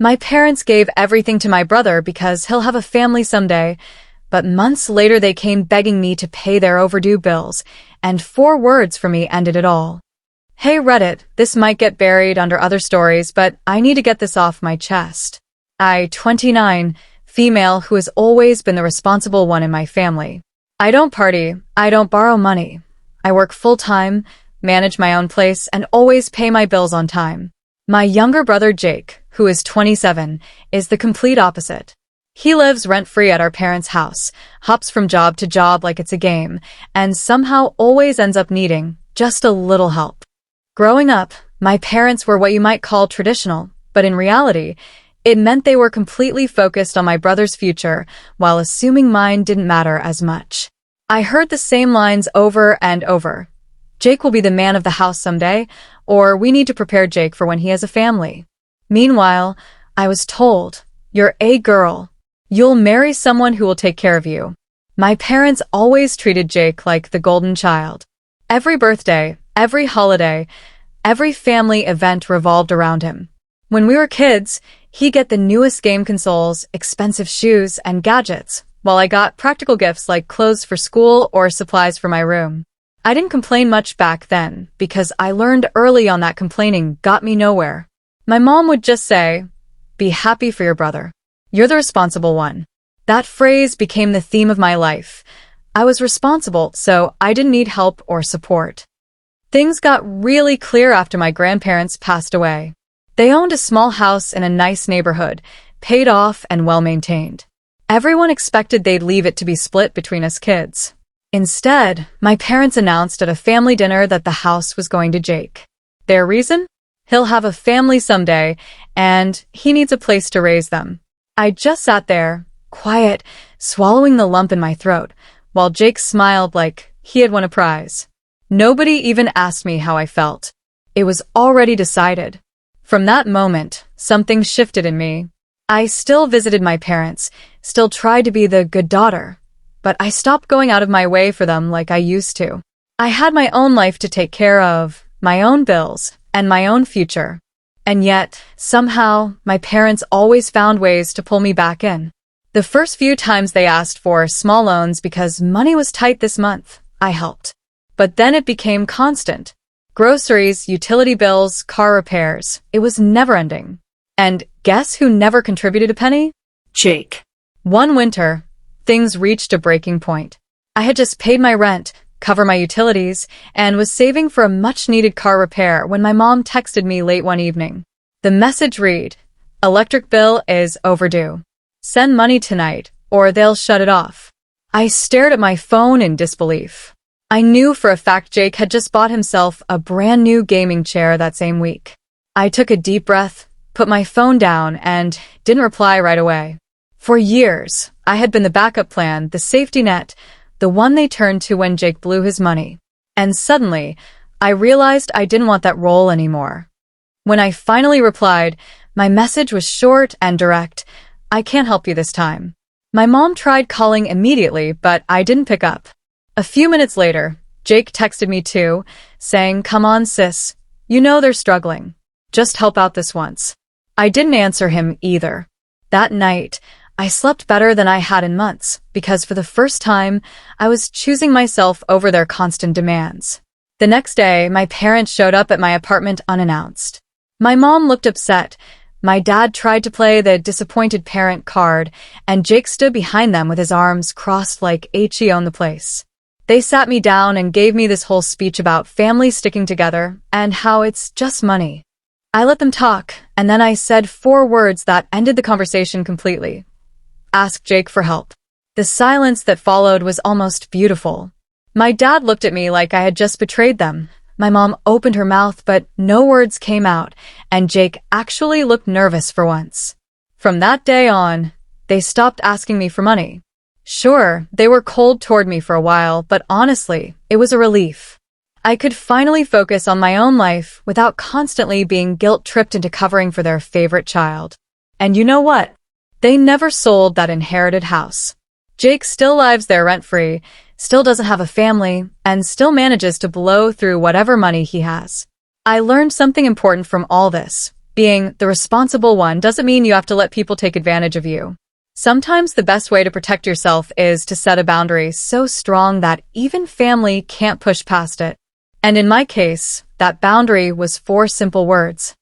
My parents gave everything to my brother because he'll have a family someday, but months later they came begging me to pay their overdue bills, and 4 words from me ended it all. Hey Reddit, this might get buried under other stories, but I need to get this off my chest. 29, female who has always been the responsible one in my family. I don't party, I don't borrow money. I work full-time, manage my own place, and always pay my bills on time. My younger brother Jake, who is 27, is the complete opposite. He lives rent-free at our parents' house, hops from job to job like it's a game, and somehow always ends up needing just a little help. Growing up, my parents were what you might call traditional, but in reality, it meant they were completely focused on my brother's future while assuming mine didn't matter as much. I heard the same lines over and over. Jake will be the man of the house someday, or we need to prepare Jake for when he has a family. Meanwhile, I was told, you're a girl. You'll marry someone who will take care of you. My parents always treated Jake like the golden child. Every birthday, every holiday, every family event revolved around him. When we were kids, he'd get the newest game consoles, expensive shoes, and gadgets, while I got practical gifts like clothes for school or supplies for my room. I didn't complain much back then, because I learned early on that complaining got me nowhere. My mom would just say, "Be happy for your brother. You're the responsible one." That phrase became the theme of my life. I was responsible, so I didn't need help or support. Things got really clear after my grandparents passed away. They owned a small house in a nice neighborhood, paid off and well-maintained. Everyone expected they'd leave it to be split between us kids. Instead, my parents announced at a family dinner that the house was going to Jake. Their reason? He'll have a family someday, and he needs a place to raise them. I just sat there, quiet, swallowing the lump in my throat, while Jake smiled like he had won a prize. Nobody even asked me how I felt. It was already decided. From that moment, something shifted in me. I still visited my parents, still tried to be the good daughter, but I stopped going out of my way for them like I used to. I had my own life to take care of, my own bills, and my own future. And yet, somehow, my parents always found ways to pull me back in. The first few times they asked for small loans because money was tight this month, I helped. But then it became constant. Groceries, utility bills, car repairs. It was never-ending. And guess who never contributed a penny? Jake. One winter, things reached a breaking point. I had just paid my rent, covered my utilities, and was saving for a much-needed car repair when my mom texted me late one evening. The message read, "Electric bill is overdue. Send money tonight, or they'll shut it off." I stared at my phone in disbelief. I knew for a fact Jake had just bought himself a brand new gaming chair that same week. I took a deep breath, put my phone down, and didn't reply right away. For years, I had been the backup plan, the safety net, the one they turned to when Jake blew his money. And suddenly, I realized I didn't want that role anymore. When I finally replied, my message was short and direct. "I can't help you this time." My mom tried calling immediately, but I didn't pick up. A few minutes later, Jake texted me too, saying, "Come on, sis. You know they're struggling. Just help out this once." I didn't answer him either. That night, I slept better than I had in months, because for the first time, I was choosing myself over their constant demands. The next day, my parents showed up at my apartment unannounced. My mom looked upset. My dad tried to play the disappointed parent card, and Jake stood behind them with his arms crossed like he owned the place. They sat me down and gave me this whole speech about families sticking together and how it's just money. I let them talk, and then I said 4 words that ended the conversation completely. Ask Jake for help. The silence that followed was almost beautiful. My dad looked at me like I had just betrayed them. My mom opened her mouth, but no words came out, and Jake actually looked nervous for once. From that day on, they stopped asking me for money. Sure, they were cold toward me for a while, but honestly, it was a relief. I could finally focus on my own life without constantly being guilt-tripped into covering for their favorite child. And you know what? They never sold that inherited house. Jake still lives there rent-free, still doesn't have a family, and still manages to blow through whatever money he has. I learned something important from all this. Being the responsible one doesn't mean you have to let people take advantage of you. Sometimes the best way to protect yourself is to set a boundary so strong that even family can't push past it. And in my case, that boundary was 4 simple words.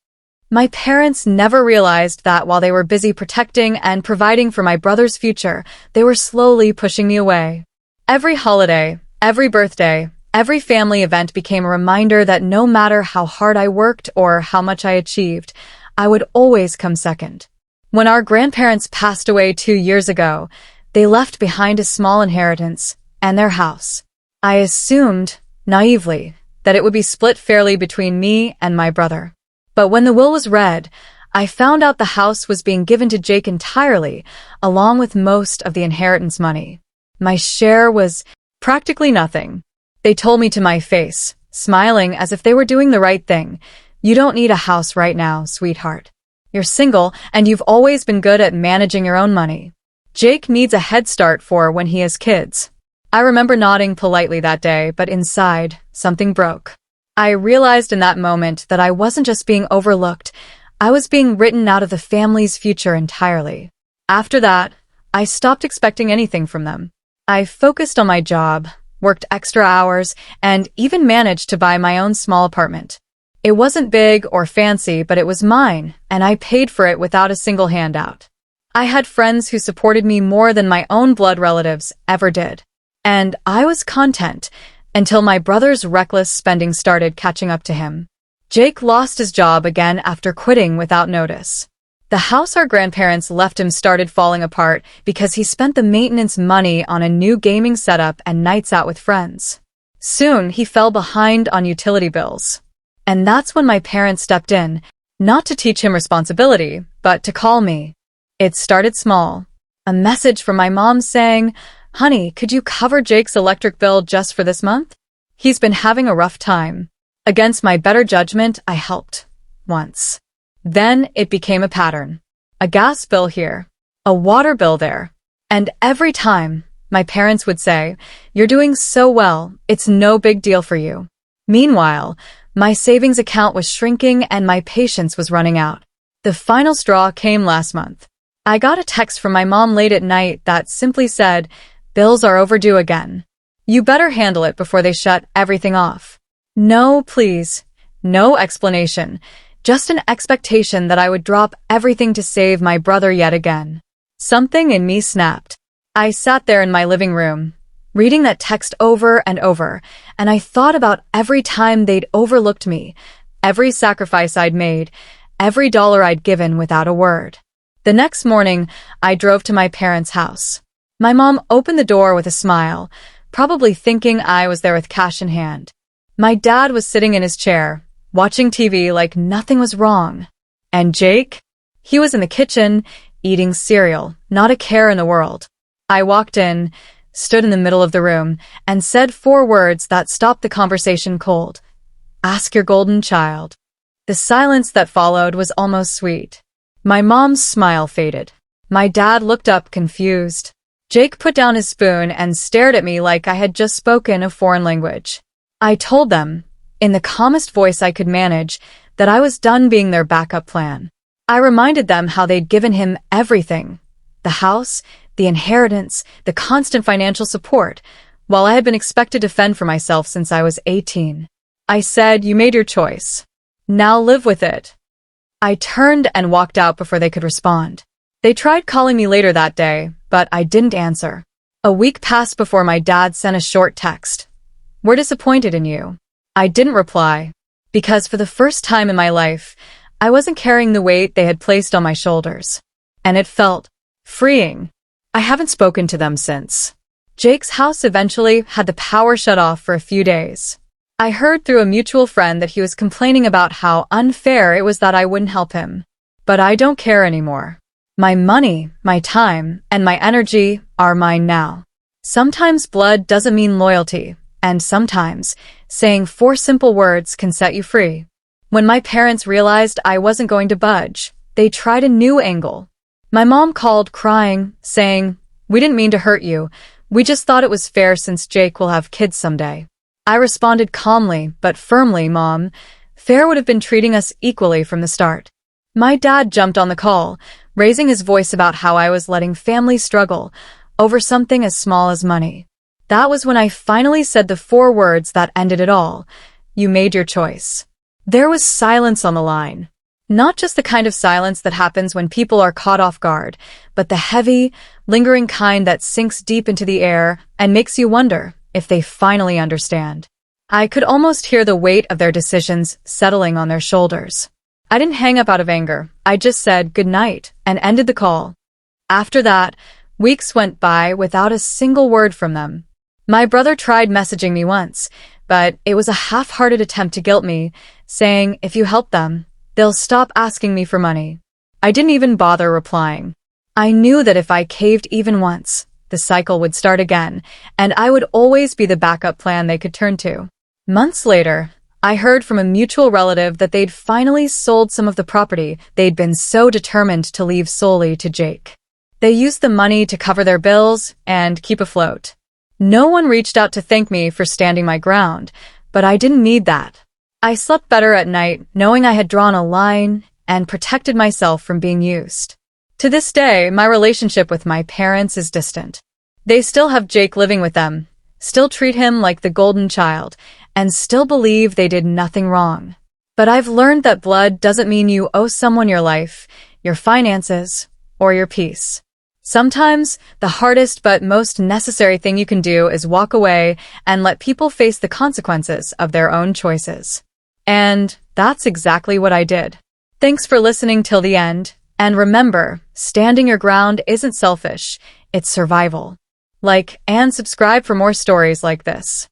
My parents never realized that while they were busy protecting and providing for my brother's future, they were slowly pushing me away. Every holiday, every birthday, every family event became a reminder that no matter how hard I worked or how much I achieved, I would always come second. When our grandparents passed away 2 years ago, they left behind a small inheritance and their house. I assumed, naively, that it would be split fairly between me and my brother. But when the will was read, I found out the house was being given to Jake entirely, along with most of the inheritance money. My share was practically nothing. They told me to my face, smiling as if they were doing the right thing. "You don't need a house right now, sweetheart. You're single, and you've always been good at managing your own money. Jake needs a head start for when he has kids." I remember nodding politely that day, but inside, something broke. I realized in that moment that I wasn't just being overlooked, I was being written out of the family's future entirely. After that, I stopped expecting anything from them. I focused on my job, worked extra hours, and even managed to buy my own small apartment. It wasn't big or fancy, but it was mine, and I paid for it without a single handout. I had friends who supported me more than my own blood relatives ever did. And I was content until my brother's reckless spending started catching up to him. Jake lost his job again after quitting without notice. The house our grandparents left him started falling apart because he spent the maintenance money on a new gaming setup and nights out with friends. Soon, he fell behind on utility bills. And that's when my parents stepped in, not to teach him responsibility, but to call me. It started small. A message from my mom saying, "Honey, could you cover Jake's electric bill just for this month? He's been having a rough time." Against my better judgment, I helped. Once. Then it became a pattern. A gas bill here. A water bill there. And every time, my parents would say, "You're doing so well, it's no big deal for you." Meanwhile, my savings account was shrinking and my patience was running out. The final straw came last month. I got a text from my mom late at night that simply said, "Bills are overdue again. You better handle it before they shut everything off." No, please. No explanation. Just an expectation that I would drop everything to save my brother yet again. Something in me snapped. I sat there in my living room, reading that text over and over, and I thought about every time they'd overlooked me, every sacrifice I'd made, every dollar I'd given without a word. The next morning, I drove to my parents' house. My mom opened the door with a smile, probably thinking I was there with cash in hand. My dad was sitting in his chair, watching TV like nothing was wrong. And Jake? He was in the kitchen, eating cereal, not a care in the world. I walked in, stood in the middle of the room, and said 4 words that stopped the conversation cold. "Ask your golden child." The silence that followed was almost sweet. My mom's smile faded. My dad looked up confused. Jake put down his spoon and stared at me like I had just spoken a foreign language. I told them, in the calmest voice I could manage, that I was done being their backup plan. I reminded them how they'd given him everything. The house, the inheritance, the constant financial support, while I had been expected to fend for myself since I was 18. I said, "You made your choice. Now live with it." I turned and walked out before they could respond. They tried calling me later that day, but I didn't answer. A week passed before my dad sent a short text. "We're disappointed in you." I didn't reply, because for the first time in my life, I wasn't carrying the weight they had placed on my shoulders. And it felt freeing. I haven't spoken to them since. Jake's house eventually had the power shut off for a few days. I heard through a mutual friend that he was complaining about how unfair it was that I wouldn't help him. But I don't care anymore. My money, my time, and my energy are mine now. Sometimes blood doesn't mean loyalty, and sometimes saying 4 simple words can set you free. When my parents realized I wasn't going to budge, they tried a new angle. My mom called crying, saying, "We didn't mean to hurt you. We just thought it was fair since Jake will have kids someday." I responded calmly but firmly, "Mom, fair would have been treating us equally from the start." My dad jumped on the call, raising his voice about how I was letting families struggle over something as small as money. That was when I finally said the 4 words that ended it all. You made your choice. There was silence on the line. Not just the kind of silence that happens when people are caught off guard, but the heavy, lingering kind that sinks deep into the air and makes you wonder if they finally understand. I could almost hear the weight of their decisions settling on their shoulders. I didn't hang up out of anger. I just said good night and ended the call. After that, weeks went by without a single word from them. My brother tried messaging me once, but it was a half-hearted attempt to guilt me, saying if you help them, they'll stop asking me for money. I didn't even bother replying. I knew that if I caved even once, the cycle would start again, and I would always be the backup plan they could turn to. Months later, I heard from a mutual relative that they'd finally sold some of the property they'd been so determined to leave solely to Jake. They used the money to cover their bills and keep afloat. No one reached out to thank me for standing my ground, but I didn't need that. I slept better at night knowing I had drawn a line and protected myself from being used. To this day, my relationship with my parents is distant. They still have Jake living with them, still treat him like the golden child, and still believe they did nothing wrong. But I've learned that blood doesn't mean you owe someone your life, your finances, or your peace. Sometimes, the hardest but most necessary thing you can do is walk away and let people face the consequences of their own choices. And that's exactly what I did. Thanks for listening till the end, and remember, standing your ground isn't selfish, it's survival. Like and subscribe for more stories like this.